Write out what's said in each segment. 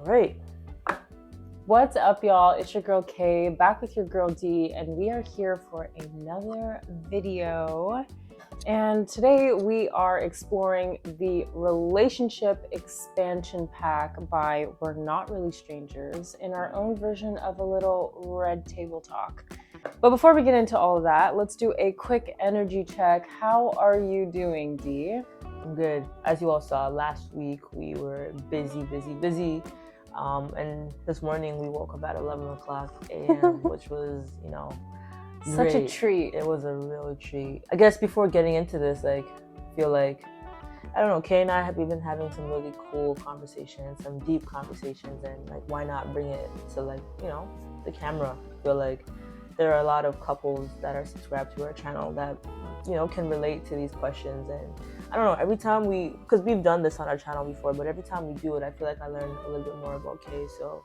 right. What's up, y'all? It's your girl Kay, back with your girl D, and we are here for another video. And today we are exploring the Relationship Expansion Pack by We're Not Really Strangers in our own version of a little red table talk. But before we get into all of that, let's do a quick energy check. How are you doing, D? I'm good. As you all saw, last week we were busy. And this morning we woke up at 11 o'clock a.m., which was, Such great. a treat. It was a real treat. I guess before getting into this, I feel like, I don't know, Kay and I have been having some really cool conversations, some deep conversations, and why not bring it to the camera? I feel like there are a lot of couples that are subscribed to our channel that, can relate to these questions. And I don't know, every time because we've done this on our channel before, but every time we do it, I feel like I learn a little bit more about Kay. So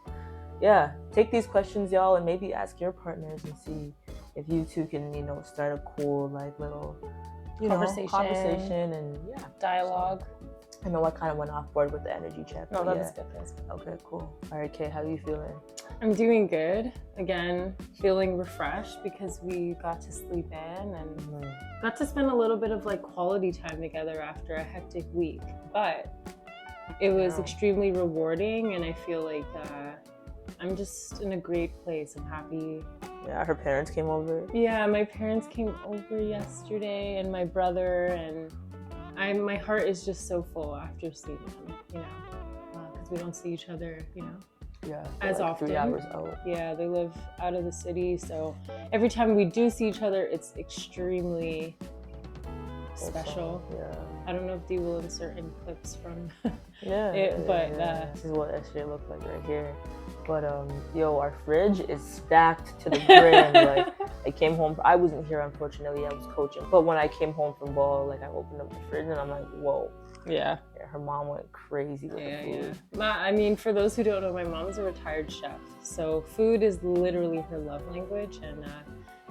yeah, take these questions, y'all, and maybe ask your partners and see if you two can, start a cool, little, conversation and Dialogue. So, I know I kind of went off board with the energy check. No, that's good. Okay, cool. All right, Kay, how are you feeling? I'm doing good. Again, feeling refreshed because we got to sleep in and got to spend a little bit of quality time together after a hectic week. But it was extremely rewarding, and I feel like I'm just in a great place. I'm happy. Yeah, her parents came over. Yeah, my parents came over yesterday, and my brother, and my heart is just so full after seeing them, because we don't see each other, as often. 3 hours out. Yeah, they live out of the city, so every time we do see each other, it's extremely special. Yeah. I don't know if Dee will insert any clips from it, but this is what that shit looked like right here. But our fridge is stacked to the brim. I came home. I wasn't here, unfortunately. I was coaching. But when I came home from ball, I opened up the fridge and I'm like, whoa. Yeah. Her mom went crazy with the food. Yeah. I mean, for those who don't know, my mom's a retired chef, so food is literally her love language, and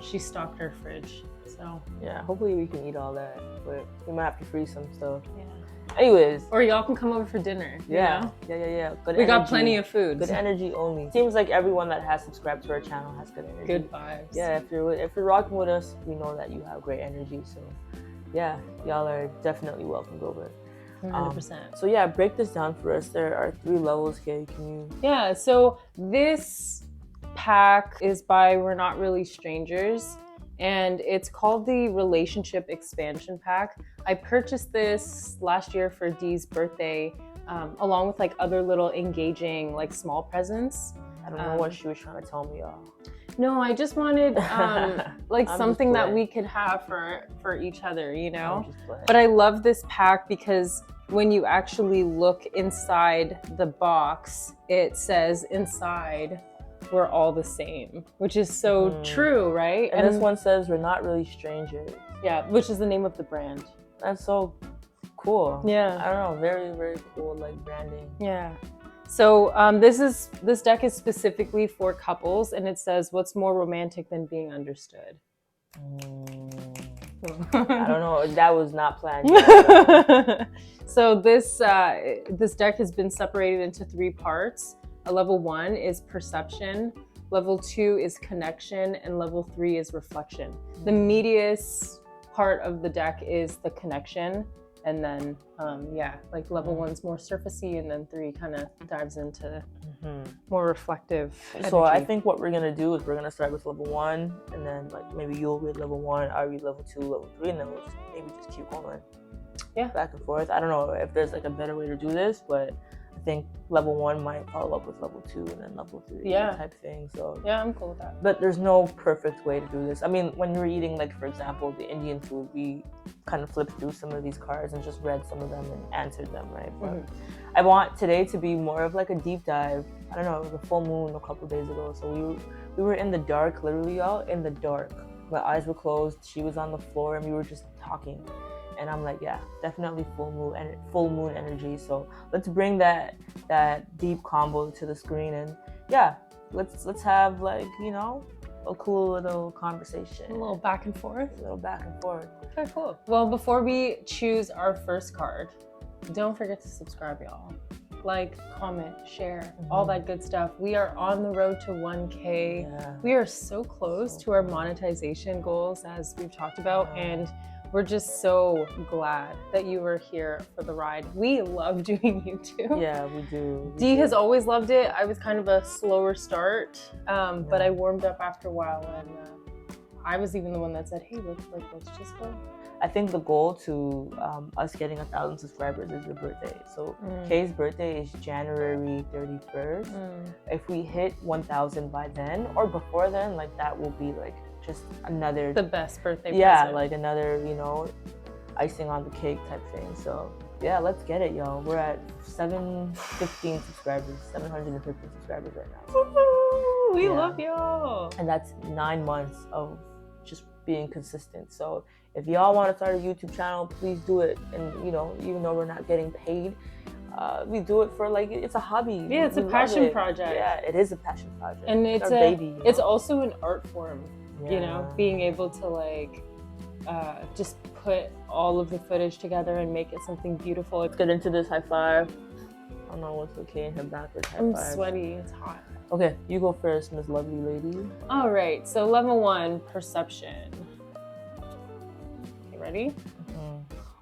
she stocked her fridge. So yeah, hopefully we can eat all that, but we might have to freeze some stuff. Yeah. Anyways. Or y'all can come over for dinner. Yeah. We got plenty of food. Good energy only. Seems like everyone that has subscribed to our channel has good energy. Good vibes. Yeah, if you're rocking with us, we know that you have great energy. So yeah, y'all are definitely welcomed over. 100%. So yeah, break this down for us. There are 3 levels, Kay. Can you? Yeah, so this pack is by We're Not Really Strangers, and it's called the Relationship Expansion Pack. I purchased this last year for Dee's birthday, along with other little engaging small presents. I don't know what she was trying to tell me, y'all. No, I just wanted something that we could have for each other, But I love this pack because when you actually look inside the box, it says inside, we're all the same, which is so true, right? And this one says We're Not Really Strangers. Yeah, which is the name of the brand. That's so cool. Yeah. I don't know, very, very cool, branding. Yeah. So this deck is specifically for couples, and it says, what's more romantic than being understood? I don't know. That was not planned. So this deck has been separated into 3 parts. Level 1 is perception, level 2 is connection, and level 3 is reflection. The meatiest part of the deck is the connection. And then, level 1's more surfacey, and then 3 kind of dives into more reflective energy. So I think what we're going to do is we're going to start with level 1, and then maybe you'll read level 1, I'll read level 2, level 3, and then we'll just keep going. Yeah. Back and forth. I don't know if there's a better way to do this, but I think level 1 might follow up with level 2 and then level 3 type thing. So yeah, I'm cool with that. But there's no perfect way to do this. I mean, when you're eating, for example, the Indian food, we kind of flipped through some of these cards and just read some of them and answered them, right? But I want today to be more of a deep dive. I don't know, it was a full moon a couple days ago, so we were in the dark, literally, y'all, in the dark. My eyes were closed, she was on the floor, and we were just talking. And I'm like, yeah, definitely full moon energy. So let's bring that deep combo to the screen, and yeah, let's have a cool little conversation. A little back and forth. Okay, cool. Well, before we choose our first card, don't forget to subscribe, y'all. like, comment, share, all that good stuff. We are on the road to 1K. Yeah. We are so close to our monetization goals, as we've talked about, and we're just so glad that you were here for the ride. We love doing YouTube. Yeah, we do. Dee has always loved it. I was kind of a slower start, but I warmed up after a while, and I was even the one that said, "Hey, let's just go." I think the goal to us getting 1,000 subscribers is your birthday. So Kay's birthday is January 31st. If we hit 1,000 by then or before then, like that will be like just another the best birthday present. present. Like another, icing on the cake type thing. So yeah, let's get it, y'all. We're at 715 subscribers, 715 subscribers right now. We love y'all. And that's 9 months of just being consistent. So if y'all want to start a YouTube channel, please do it. And even though we're not getting paid, we do it for like, it's a hobby. Yeah, it's a passion project. Yeah, it is a passion project. And it's our baby. It's also an art form. Yeah. Being able to like just put all of the footage together and make it something beautiful. Let's get into this. High five. I don't know what's okay in him backwards. High I'm five. sweaty. It's hot. Okay, you go first, Miss Lovely Lady. All right. So level 1, perception. Okay, ready?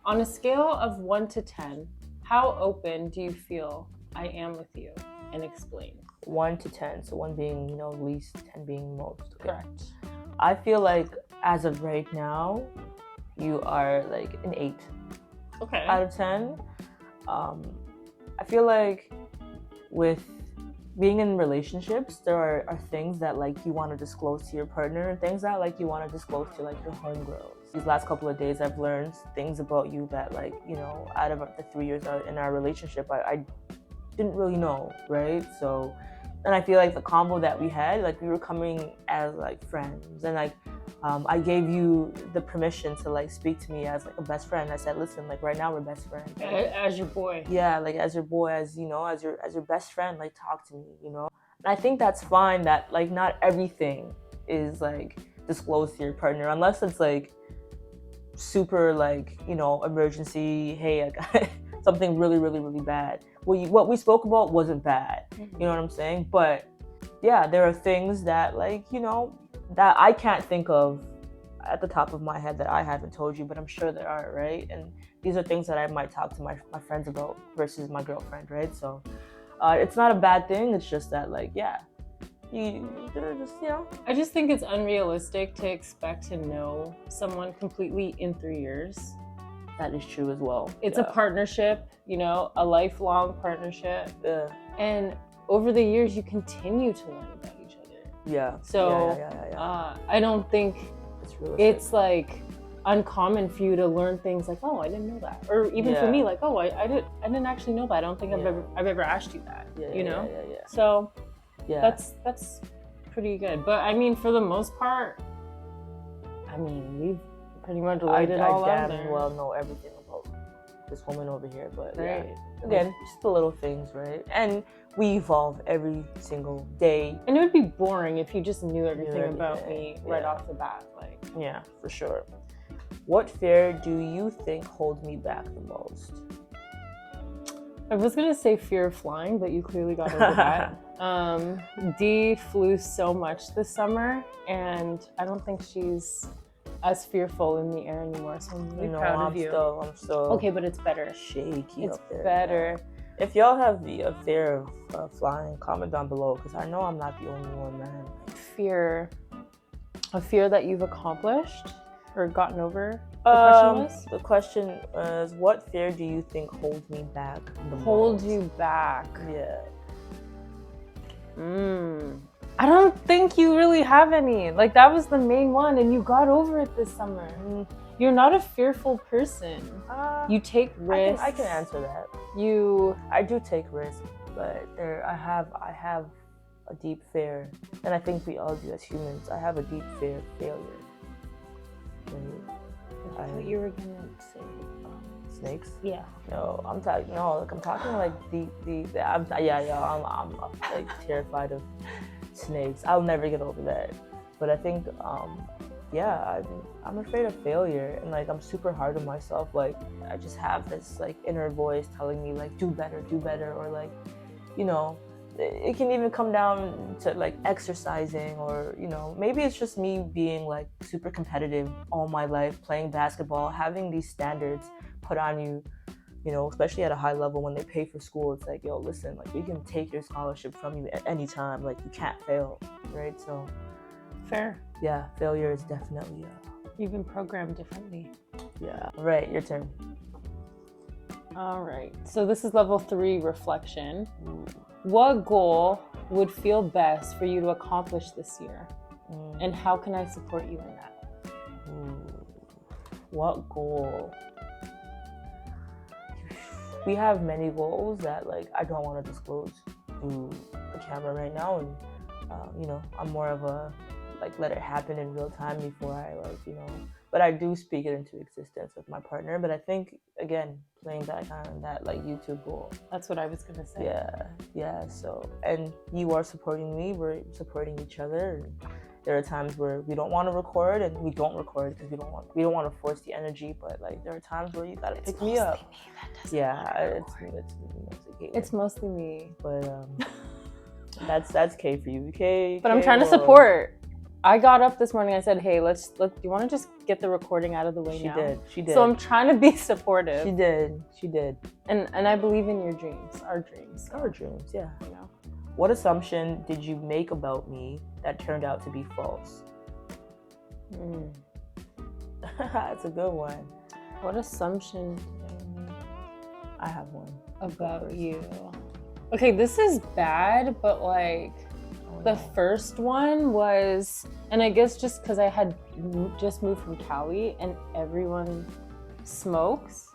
On a scale of 1 to 10, how open do you feel I am with you? And explain. 1 to 10. So 1 being least, 10 being most. Okay. Correct. I feel like as of right now, you are like an 8 out of 10. I feel like with being in relationships, there are things that like you want to disclose to your partner and things that like you want to disclose to like your homegirls. These last couple of days, I've learned things about you that like, out of the 3 years in our relationship, I didn't really know, right? So, and I feel like the combo that we had, like we were coming as like friends, and like I gave you the permission to like speak to me as like a best friend. I said, listen, like right now we're best friends. As your boy. Yeah, like as your boy, as your best friend, like talk to me, And I think that's fine that like not everything is like disclosed to your partner unless it's like super like, emergency, hey, I got something really, really, really bad. What we spoke about wasn't bad. You know what I'm saying? But yeah, there are things that like, that I can't think of at the top of my head that I haven't told you, but I'm sure there are, right? And these are things that I might talk to my friends about versus my girlfriend, right? So it's not a bad thing. It's just that like, yeah, you just, I just think it's unrealistic to expect to know someone completely in 3 years. That is true as well. It's a partnership, a lifelong partnership. Yeah. And over the years, you continue to learn about each other. Yeah. So I don't think it's like uncommon for you to learn things like, oh, I didn't know that. Or even for me, like, oh, I didn't actually know that. I don't think I've ever asked you that, Yeah. So that's pretty good. But I mean, for the most part, we've pretty much laid it all out there. Well know everything about this woman over here, but again, just the little things, right? And we evolve every single day. And it would be boring if you just knew everything about me right off the bat. Like, yeah, for sure. What fear do you think holds me back the most? I was gonna say fear of flying, but you clearly got over that. Dee flew so much this summer, and I don't think she's as fearful in the air anymore. So I'm really proud of you. I'm still okay, but it's better. Shaky. It's up there. Better. If y'all have a fear of flying, comment down below because I know I'm not the only one, man. A fear that you've accomplished or gotten over. The question is, what fear do you think holds me back the Holds most? you back. Yeah. I don't think you really have any. Like, that was the main one, and you got over it this summer. You're not a fearful person. You take risks. I can answer that. I do take risks, but I have a deep fear, and I think we all do as humans. I have a deep fear of failure. I thought you were gonna say snakes. Yeah. No, I'm talking. No, like I'm talking like deep. I'm like terrified of snakes. I'll never get over that. But I think yeah, I'm afraid of failure, and like I'm super hard on myself. Like I just have this like inner voice telling me like do better, or like, you know, it can even come down to like exercising, or you know, maybe it's just me being like super competitive all my life, playing basketball, having these standards put on you, you know, especially at a high level when they pay for school. It's like, yo, listen, like we can take your scholarship from you at any time, like you can't fail, right? So Fair. yeah, failure is definitely You've been programmed differently. yeah. Right, your turn. All right. So this is level 3 reflection. What goal would feel best for you to accomplish this year? And how can I support you in that? What goal? We have many goals that like I don't want to disclose to the camera right now, and you know, I'm more of a like let it happen in real time before I like, you know, but I do speak it into existence with my partner. But I think again, playing back on that like YouTube goal. That's what I was gonna say. Yeah. So, and you are supporting me, we're supporting each other. And there are times where we don't want to record, and we don't record because we don't want to force the energy. But like there are times where you gotta pick me up. It's mostly me. But that's K for you, okay? But I'm trying to support. I got up this morning. I said, "Hey, let's. Do you want to just get the recording out of the way now?" She did. So I'm trying to be supportive. She did. And I believe in your dreams, our dreams. Yeah. You know. What assumption did you make about me that turned out to be false? That's a good one. What assumption did I make? I have one About you. Okay, this is bad, but like the first one was, and I guess just because I had just moved from Cali and everyone smokes,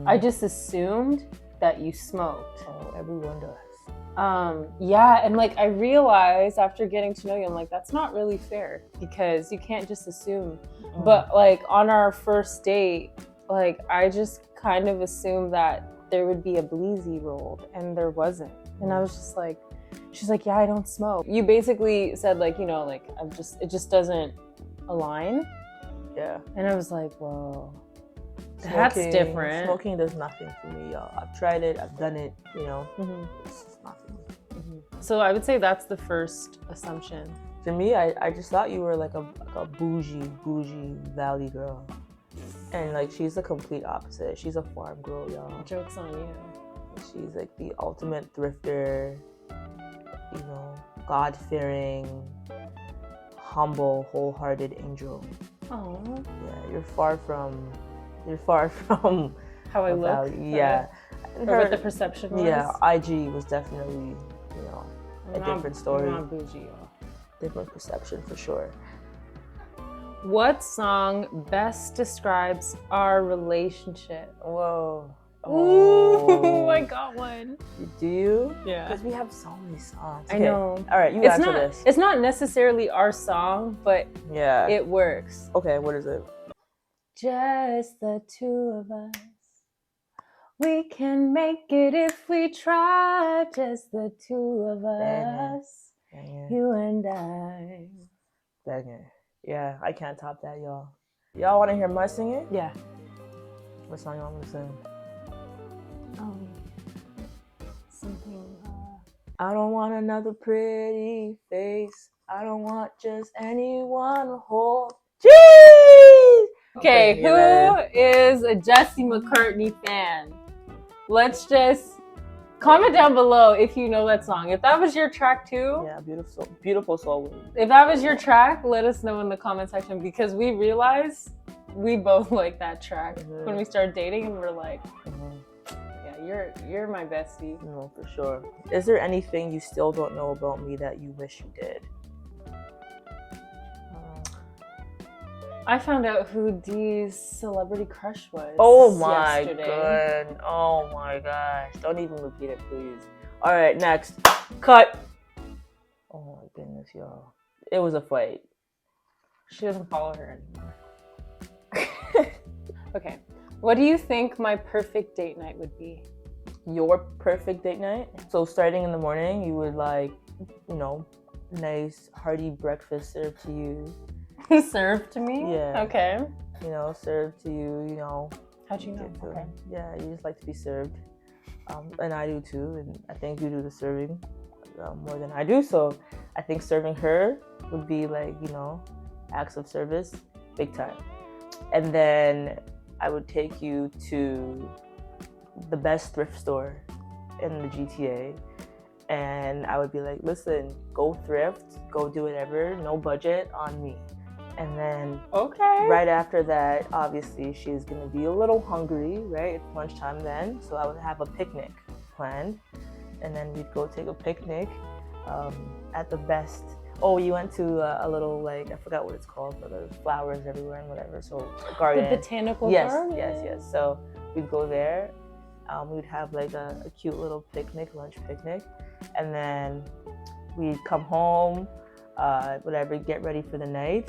I just assumed that you smoked. Oh, everyone does. Yeah, and like I realized after getting to know you, I'm like, that's not really fair because you can't just assume. But like on our first date, like I just kind of assumed that there would be a bleezy rolled, and there wasn't. And I was just like, she's like, yeah, I don't smoke. You basically said like, you know, like it just doesn't align. Yeah. And I was like, whoa, that's different. Smoking does nothing for me, y'all. I've tried it, I've done it, you know. It's just nothing. So I would say that's the first assumption. For me, I just thought you were like a bougie valley girl. And like she's the complete opposite. She's a farm girl, y'all. Joke's on you. She's like the ultimate thrifter, you know, God-fearing, humble, wholehearted angel. Oh. Yeah, you're far from how I look. Yeah. Or what the perception was. Yeah, IG was definitely, you know, a different story. I'm not bougie, y'all. Different perception for sure. What song best describes our relationship? Whoa. Ooh, I got one. Do you? Yeah. Because we have so many songs. I know. All right, you answer this. It's not necessarily our song, but yeah, it works. Okay, what is it? Just the two of us. We can make it if we try. Just the two of us. Banger. You and I. Banger. Yeah, I can't top that, y'all. Y'all want to hear me sing it? Yeah. What song y'all want to sing? Something. I don't want another pretty face. I don't want just anyone to hold. Jeez! Okay, who is a Jesse McCartney fan? Let's just comment down below if you know that song. If that was your track too. Yeah, beautiful soul. If that was your track, let us know in the comment section because we realized we both like that track when we started dating, and we're like, yeah, you're my bestie. No, for sure. Is there anything you still don't know about me that you wish you did? I found out who Dee's celebrity crush was. Oh my yesterday. god. Oh my gosh. Don't even repeat it, please. All right, next. Cut. Oh my goodness, y'all. It was a fight. She doesn't follow her anymore. Okay. What do you think my perfect date night would be? Your perfect date night? So starting in the morning, you would like, you know, nice hearty breakfast served to you. Served to me? Yeah. Okay. You know, served to you, you know. How'd you know? Okay. Yeah, you just like to be served. And I do too, and I think you do the serving more than I do. So I think serving her would be like, you know, acts of service, big time. And then I would take you to the best thrift store in the GTA. And I would be like, listen, go thrift, go do whatever, no budget on me. And then Okay. right after that, obviously, she's gonna be a little hungry, right? It's lunchtime then, so I would have a picnic planned, and then we'd go take a picnic at the best. Oh, you went to a little, like, I forgot what it's called, but there's flowers everywhere and whatever. So a garden. The botanical garden. Yes. So we'd go there. We'd have like a cute little picnic, lunch picnic, and then we'd come home, whatever, get ready for the night.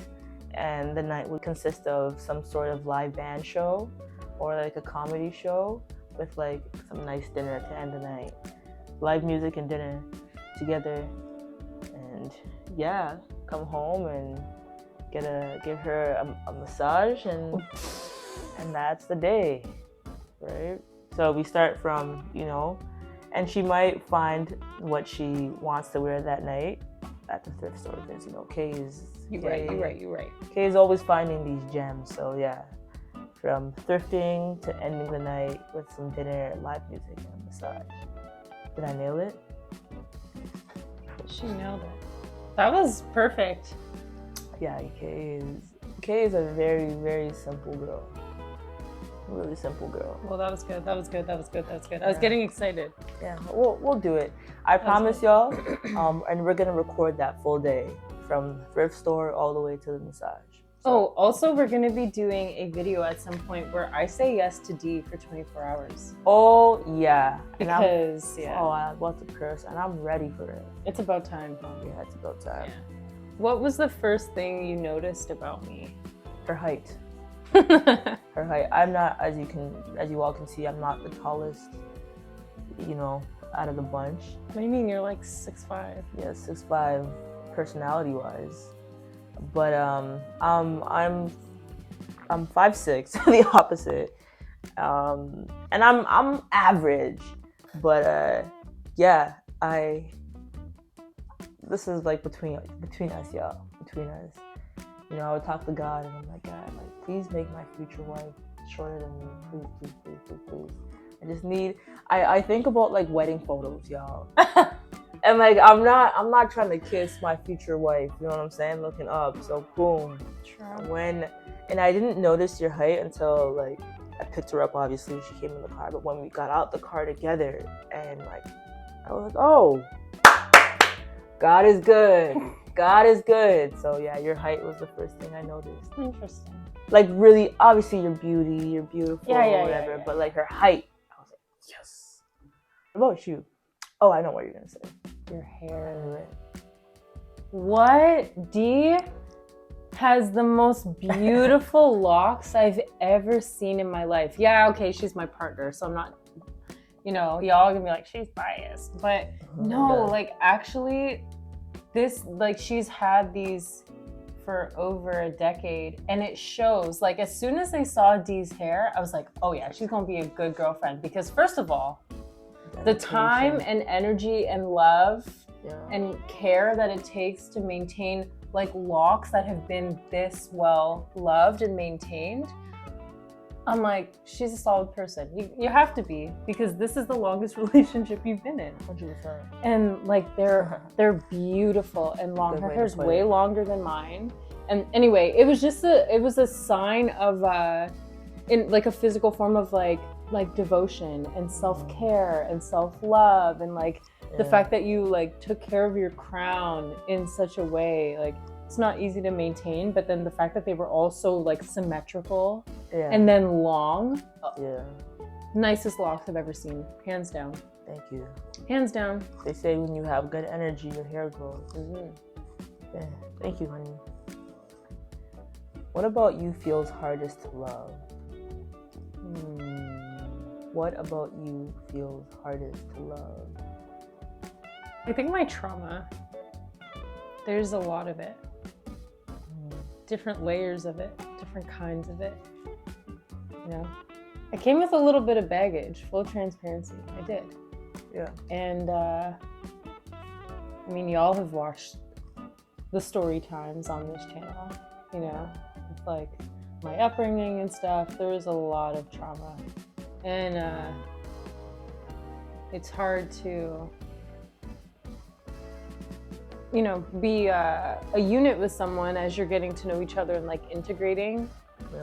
And the night would consist of some sort of live band show or like a comedy show with like some nice dinner to end the night. Live music and dinner together. And yeah, come home and give her a massage, and that's the day, right? So we start from, you know, and she might find what she wants to wear that night at the thrift store, because, you know, Kay is... You're right. Kay is always finding these gems, so yeah. From thrifting to ending the night with some dinner, live music, and a massage. Did I nail it? She nailed it. That was perfect. Yeah, Kay is a very, very simple girl. Really simple girl. Well, that was good. I was getting excited. Yeah, we'll do it. I promise y'all. And we're gonna record that full day from thrift store all the way to the massage. So. Oh, also, we're going to be doing a video at some point where I say yes to D for 24 hours. Oh, yeah. Because, yeah. Oh, I'm about to curse, and I'm ready for it. It's about time. Yeah, it's about time. Yeah. What was the first thing you noticed about me? Her height. Her height. I'm not, as you all can see, I'm not the tallest, you know, out of the bunch. What do you mean? You're like 6'5"? Yeah, 6'5", personality-wise. But I'm 5'6", the opposite. And I'm average. But yeah, this is like between us, y'all. Between us. You know, I would talk to God, and I'm like, God, like, please make my future wife shorter than me. Please. I just need. I think about like wedding photos, y'all. And like I'm not trying to kiss my future wife, you know what I'm saying? Looking up, so boom. True. And I didn't notice your height until like I picked her up. Obviously, she came in the car, but when we got out the car together, and like I was like, oh, God is good. God is good. So yeah, your height was the first thing I noticed. Interesting. Like really, obviously your beauty, you're beautiful, whatever. Yeah. But like her height, I was like, yes. What about you? Oh, I know what you're gonna say. Your hair. What? D has the most beautiful locks I've ever seen in my life. Yeah, okay, she's my partner, so I'm not, you know, y'all are gonna be like, she's biased. But no, like actually, this, like, she's had these for over a decade, and it shows. Like, as soon as I saw Dee's hair, I was like, oh yeah, she's gonna be a good girlfriend, because first of all, the time and energy and love and care that it takes to maintain like locks that have been this well loved and maintained, I'm like, she's a solid person. You have to be, because this is the longest relationship you've been in. 100%. And like they're beautiful and long. Her hair's way longer than mine. And anyway, it was a sign of in like a physical form of like devotion and self-care and self-love, and like the fact that you like took care of your crown in such a way, like it's not easy to maintain, but then the fact that they were also like symmetrical and then long. Nicest locks I've ever seen, hands down. Thank you. Hands down. They say when you have good energy, your hair grows. Yeah. Thank you, honey. What about you feels hardest to love? What about you feels hardest to love? I think my trauma. There's a lot of it. different layers of it, different kinds of it. You know, I came with a little bit of baggage, full transparency. I did. Yeah. And I mean, y'all have watched the story times on this channel. You know, it's like my upbringing and stuff. There was a lot of trauma, and it's hard to, you know, be a unit with someone as you're getting to know each other and like integrating,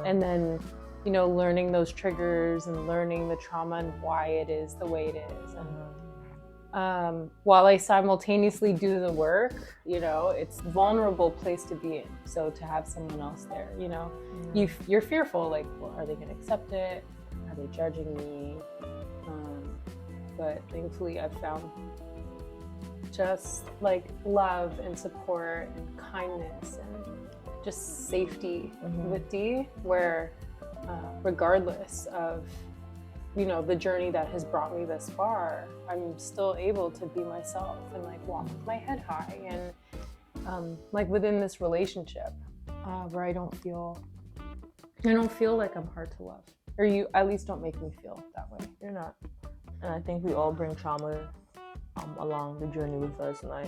and then, you know, learning those triggers and learning the trauma and why it is the way it is. And while I simultaneously do the work, you know, it's a vulnerable place to be in. So to have someone else there, you know, you're fearful, like, well, are they going to accept it? Are they judging me? But thankfully I've found just like love and support and kindness and just safety with Dee, where regardless of, you know, the journey that has brought me this far, I'm still able to be myself and like walk with my head high, and like within this relationship where I don't feel like I'm hard to love, or you at least don't make me feel that way. You're not. And I think we all bring trauma along the journey with us, and I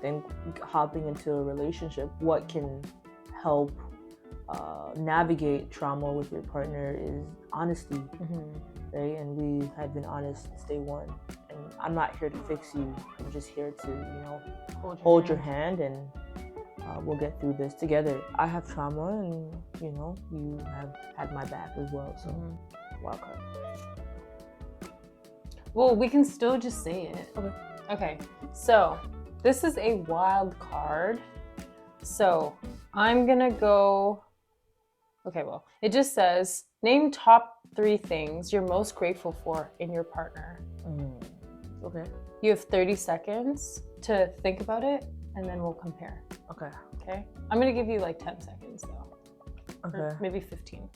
think hopping into a relationship, what can help navigate trauma with your partner is honesty, right? And we have been honest since day one. And I'm not here to fix you. I'm just here to, you know, hold your hand, and we'll get through this together. I have trauma, and you know, you have had my back as well. So, welcome. Well, we can still just say it. Okay. So this is a wild card. So I'm gonna go. Okay, well, it just says name top 3 things you're most grateful for in your partner. Okay. You have 30 seconds to think about it, and then we'll compare. Okay. Okay. I'm gonna give you like 10 seconds though. Okay. Or maybe 15.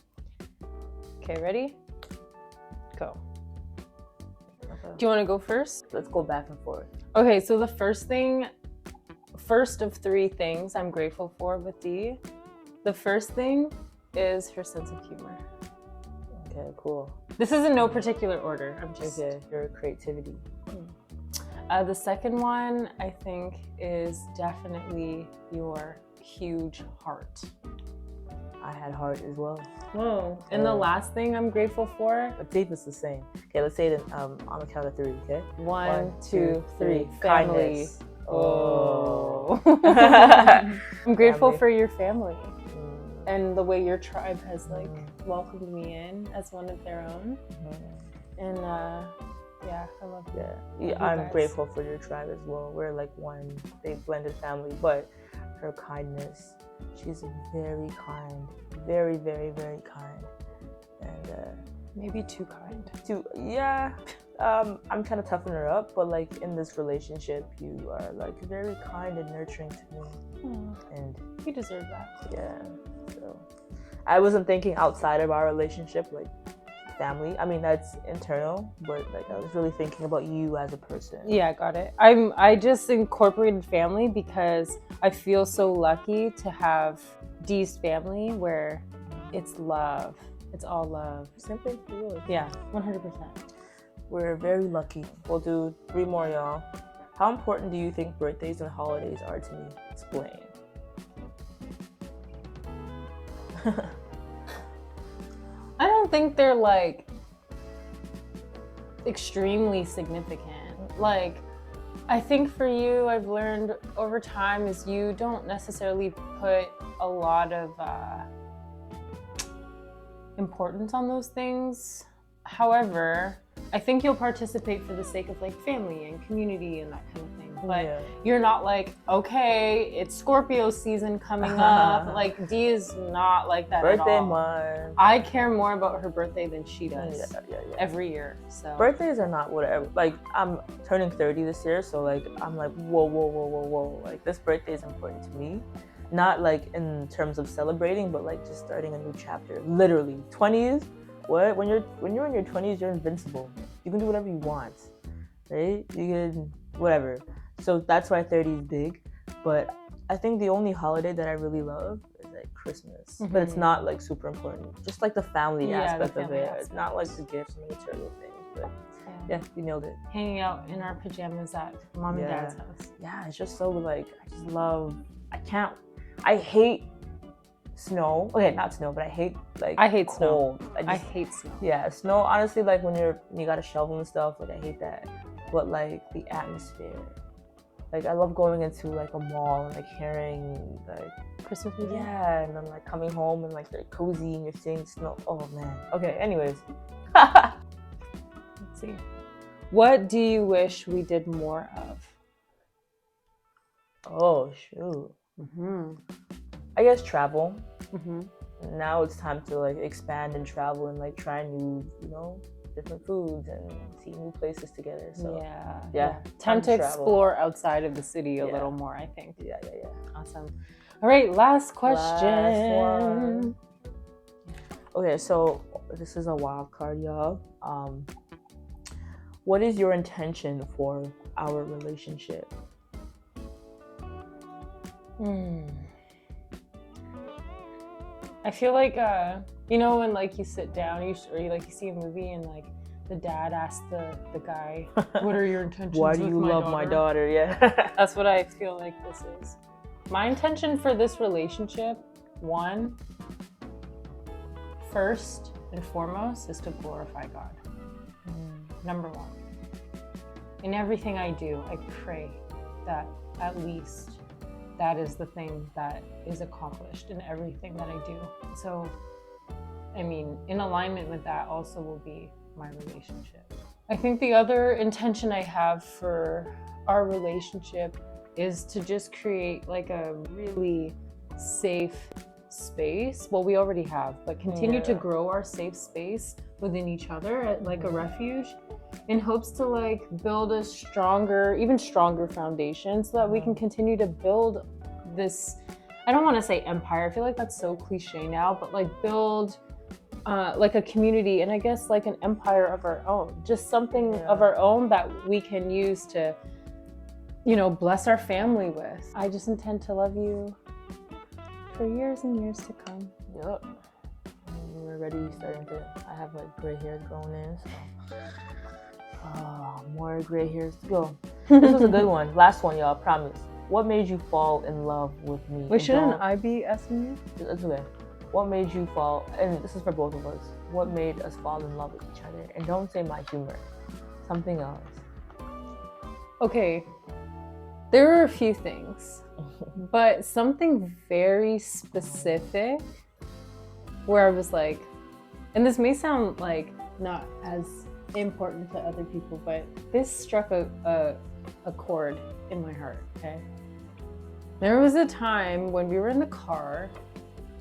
Okay, ready? Go. Do you want to go first? Let's go back and forth. Okay, so the first of 3 things I'm grateful for with Dee, the first thing is her sense of humor. Okay, cool. This is in no particular order. I'm just... Okay, your creativity. The second one, I think, is definitely your huge heart. I had heart as well. Whoa. And the last thing I'm grateful for? I believe it's the same. Okay, let's say it on the count of 3, okay? 1, 2, 3. Family. Kindness. Oh. I'm grateful for your family and the way your tribe has like welcomed me in as one of their own. And yeah, I love that. Yeah, I'm grateful for your tribe as well. We're like one big blended family, but her kindness, she's very kind, very, very, very kind, and maybe too kind. I'm trying to toughen her up, but like in this relationship, you are like very kind and nurturing to me, and you deserve that. Yeah. So I wasn't thinking outside of our relationship, like family. I mean, that's internal, but like I was really thinking about you as a person. Yeah, got it. I just incorporated family because I feel so lucky to have Dee's family where it's love. It's all love. Same thing for yours. Yeah, 100%. We're very lucky. We'll do 3 more, y'all. How important do you think birthdays and holidays are to me? Explain. I don't think they're like extremely significant. Like, I think for you, I've learned over time is you don't necessarily put a lot of importance on those things. However, I think you'll participate for the sake of like family and community and that kind of thing. But you're not like, okay, it's Scorpio season coming up. Like, Dee is not like that at all. Birthday month. I care more about her birthday than she does every year. So birthdays are not whatever. Like, I'm turning 30 this year, so like I'm like whoa. Like, this birthday is important to me. Not like in terms of celebrating, but like just starting a new chapter. Literally, 20s. What? When you're in your 20s, you're invincible. You can do whatever you want, right? You can whatever. So that's why 30 is big. But I think the only holiday that I really love is like Christmas, but it's Mhm. not like super important. Just like the family Yeah, the aspect of family it. It's not like aspect. the gifts and the material things, but yeah, you nailed it. Hanging out in our pajamas at mom and dad's house. Yeah, it's just so like I just love. I hate snow. Okay, not snow, but I hate like I hate snow. cold. I hate snow. Yeah, snow. Honestly, like when you got to shovel and stuff. Like I hate that. But like the atmosphere. Like I love going into like a mall and like hearing like Christmas music? yeah, and then like coming home and like they're cozy and you're seeing snow. Oh man. Okay. Anyways. Let's see. What do you wish we did more of? Oh shoot. Mm-hmm. I guess travel. Mm-hmm. Now it's time to like expand and travel and like try new, different foods and see new places together. So Yeah. Time to explore outside of the city a little more, I think. Yeah. Awesome. All right, last question. Last one. Okay, so this is a wild card, y'all. What is your intention for our relationship? I feel like when like you sit down or you see a movie and like the dad asks the guy, what are your intentions? Why do you love my daughter? Yeah. That's what I feel like this is. My intention for this relationship, first and foremost, is to glorify God. Number one. In everything I do, I pray that at least that is the thing that is accomplished in everything that I do. So, I mean, in alignment with that also will be my relationship. I think the other intention I have for our relationship is to just create like a really safe space. Well, we already have, but continue to grow our safe space within each other at like a refuge, in hopes to like build a even stronger foundation so that we can continue to build this, I don't want to say empire, I feel like that's so cliche now, but like build like a community and I guess like an empire of our own, just something of our own that we can use to, bless our family with. I just intend to love you for years and years to come. Yep. We're already I have like gray hairs growing in, so more gray hairs to go. This was a good one. Last one, y'all, promise. What made you fall in love with me? Wait, shouldn't I be asking you? It's okay. What made you fall, and this is for both of us, what made us fall in love with each other? And don't say my humor, something else. Okay, there were a few things, but something very specific where I was like, and this may sound like not as important to other people, but this struck a chord in my heart, okay? There was a time when we were in the car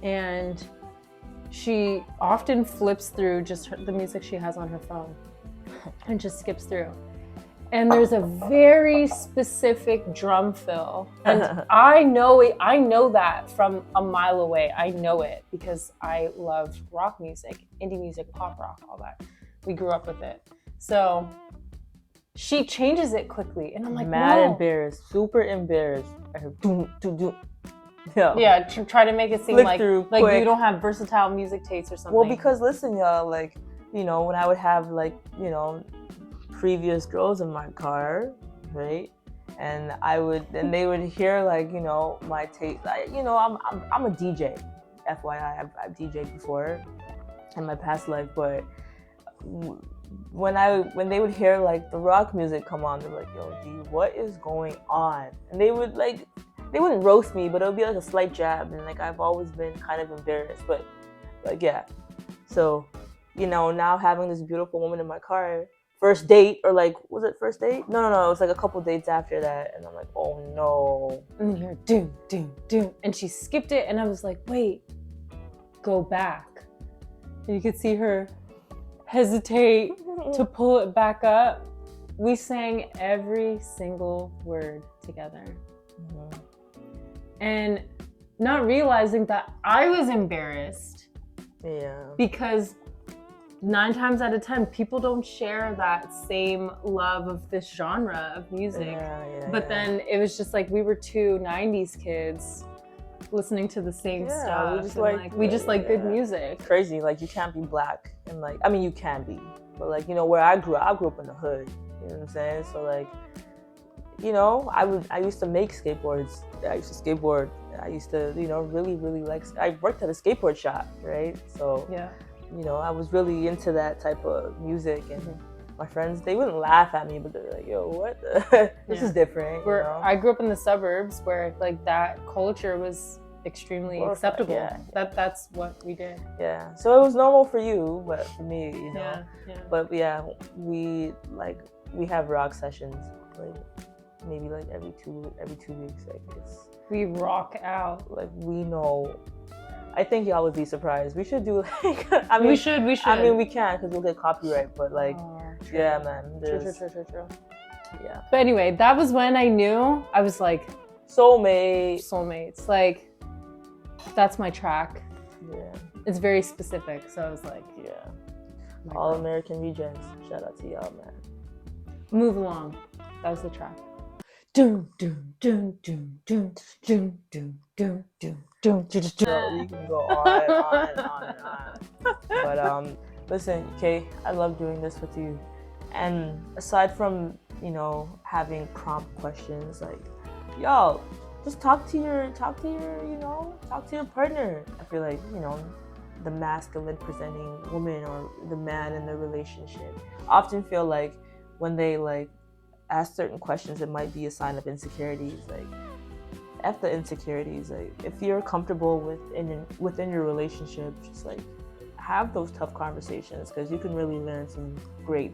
and she often flips through just the music she has on her phone and just skips through. And there's a very specific drum fill. And I know that from a mile away. I know it because I love rock music, indie music, pop rock, all that. We grew up with it. So she changes it quickly. And I'm like, embarrassed, super embarrassed. I heard doom, doom, doom. Yeah, try to make it seem like you don't have versatile music tastes or something. Well, because listen, y'all, like, when I would have like, previous girls in my car, right? And they would hear like, my taste. I'm a DJ. FYI, I've DJed before in my past life, but when they would hear like the rock music come on, they're like, yo, D, what is going on? And they wouldn't roast me, but it would be like a slight jab, and like I've always been kind of embarrassed, but like so now having this beautiful woman in my car, first date, or like, was it first date? No, it was like a couple dates after that, and I'm like, oh no. And then you're doom, doom, doom, and she skipped it, and I was like, wait, go back. And you could see her hesitate to pull it back up. We sang every single word together. Mm-hmm. And not realizing that I was embarrassed. Yeah. Because 9 times out of 10, people don't share that same love of this genre of music. But then it was just like we were two 90s kids listening to the same Yeah, stuff. we just and, like- we just like good yeah. music. Crazy, like you can't be black and like, I mean you can be, but like, you know, where I grew up in the hood, you know what I'm saying? So like, you know, I used to make skateboards. I used to skateboard. I used to, you know, really like, I worked at a skateboard shop, right? So, Yeah. you know, I was really into that type of music, and my friends, they wouldn't laugh at me, but they're like, yo, what? This is different, you know? I grew up in the suburbs where like that culture was extremely acceptable. Yeah. That's what we did. Yeah. So it was normal for you, but for me, you know. Yeah. Yeah. But yeah, we have rock sessions, like maybe like every two weeks. Like we rock out. Like we know. I think y'all would be surprised. We should do like. I mean, we should. I mean, we can because we'll get copyright. But like, true. Yeah, man. True. Yeah. But anyway, that was when I knew I was like soulmates. Like, that's my track. Yeah. It's very specific. So I was like, yeah. All American Rejects. Shout out to y'all, man. Move Along. That was the track. Doom doom doom doom doom doom doom doom doom doom. You can go on and on. But listen, Kay, I love doing this with you. And aside from, you know, having prompt questions, like, y'all, just talk to your partner. I feel like, you know, the masculine presenting woman or the man in the relationship often feel like when they like ask certain questions, it might be a sign of insecurities. Like, F the insecurities. Like, if you're comfortable within your relationship, just like have those tough conversations, because you can really learn some great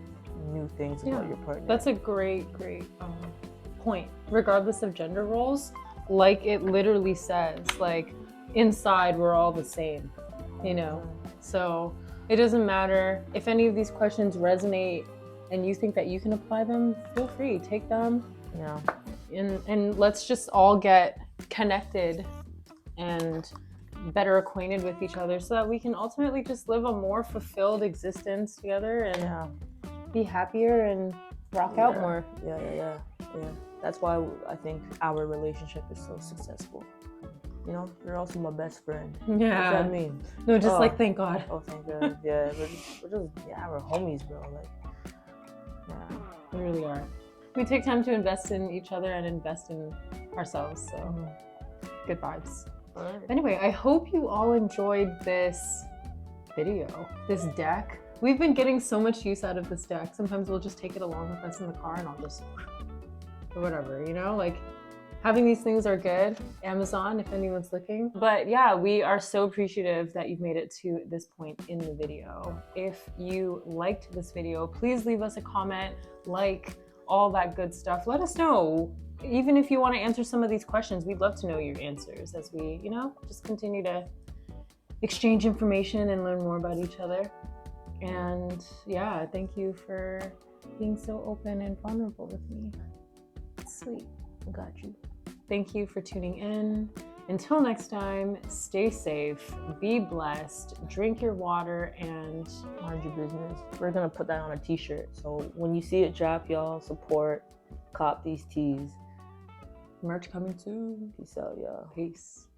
new things about your partner. That's a great point. Regardless of gender roles, like it literally says, like inside we're all the same, you know. So it doesn't matter if any of these questions resonate and you think that you can apply them, feel free, take them. Yeah. And let's just all get connected and better acquainted with each other so that we can ultimately just live a more fulfilled existence together and be happier and rock out more. Yeah. That's why I think our relationship is so successful. You know, you're also my best friend. Yeah. What does that mean? No, just like thank God. Oh, thank God. Yeah, we're homies, bro. Like, yeah. We really are. We take time to invest in each other and invest in ourselves. So good vibes. All right. Anyway, I hope you all enjoyed this video, this deck. We've been getting so much use out of this deck. Sometimes we'll just take it along with us in the car and I'll just, or whatever, you know, like having these things are good. Amazon, if anyone's looking. But yeah, we are so appreciative that you've made it to this point in the video. If you liked this video, please leave us a comment, like, all that good stuff. Let us know. Even if you want to answer some of these questions, we'd love to know your answers as we, you know, just continue to exchange information and learn more about each other. And yeah, thank you for being so open and vulnerable with me. Sweet. I got you. Thank you for tuning in. Until next time, stay safe, be blessed, drink your water, and mind your business. We're gonna put that on a t-shirt. So when you see it drop, y'all support, cop these tees. Merch coming soon. Peace out, y'all. Peace.